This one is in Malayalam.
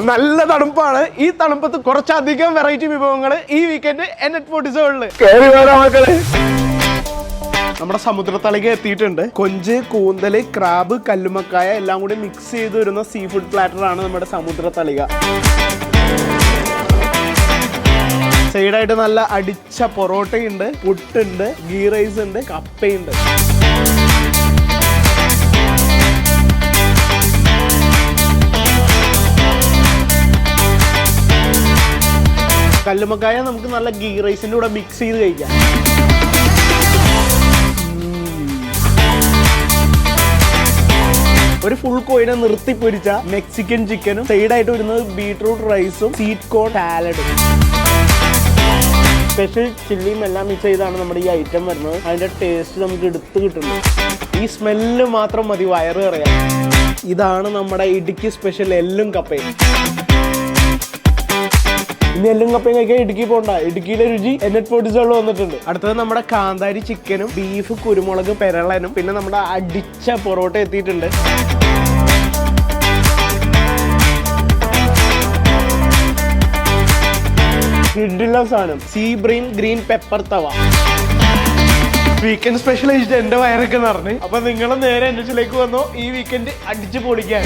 നല്ല തണുപ്പാണ്. ഈ തണുപ്പത്ത് കുറച്ചധികം വെറൈറ്റി വിഭവങ്ങൾ ഈ വീക്കെൻഡ് N40 നമ്മുടെ സമുദ്രത്തളിക എത്തിയിട്ടുണ്ട്. കൊഞ്ച്, കൂന്തല്, ക്രാബ്, കല്ലുമക്കായ എല്ലാം കൂടി മിക്സ് ചെയ്ത് വരുന്ന സീ ഫുഡ് പ്ലാറ്റർ ആണ് നമ്മുടെ സമുദ്രത്തളിക. സൈഡായിട്ട് നല്ല അടിച്ച പൊറോട്ടയുണ്ട്, പുട്ടുണ്ട്, ഗീ റൈസ് ഉണ്ട്, കപ്പയുണ്ട്. കല്ലുമക്കായ നമുക്ക് നല്ല ഗീ റൈസിന്റെ കൂടെ മിക്സ് ചെയ്ത് കഴിക്കാം. ഒരു ഫുൾ കോയിനെ നിർത്തി പൊരിച്ച മെക്സിക്കൻ ചിക്കനും സൈഡായിട്ട് വരുന്നത് ബീട്രൂട്ട് റൈസും സ്വീറ്റ് കോൺ സാലഡും. സ്പെഷ്യൽ ചില്ലിയും എല്ലാം മിക്സ് ചെയ്താണ് നമ്മുടെ ഈ ഐറ്റം വരുന്നത്. അതിന്റെ ടേസ്റ്റ് നമുക്ക് എടുത്ത് കിട്ടുന്നു. ഈ സ്മെല്ല് മാത്രം മതി വയറ് പറയാം. ഇതാണ് നമ്മുടെ ഇടുക്കി സ്പെഷ്യൽ എല്ലും കപ്പയും. ഇനി എല്ലും കപ്പയും കഴിക്കാൻ ഇടുക്കി പോണ്ട. ഇടുക്കിയിലെ രുചി N40 വന്നിട്ടുണ്ട്. അടുത്തത് നമ്മുടെ കാന്താരി ചിക്കനും ബീഫ് കുരുമുളക് പെരളനും പിന്നെ നമ്മുടെ അടിച്ച പൊറോട്ട എത്തിയിട്ടുണ്ട്. കിഡിലുള്ള സാധനം സീ ബ്രെയിൻ ഗ്രീൻ പെപ്പർ തവ. വീക്കെൻഡ് സ്പെഷ്യൽ കഴിച്ചിട്ട് എന്റെ വയറൊക്കെ നിറഞ്ഞ്. അപ്പൊ നിങ്ങൾ നേരെ NH വന്നോ ഈ വീക്കെൻഡ് അടിച്ചു പൊളിക്കാൻ.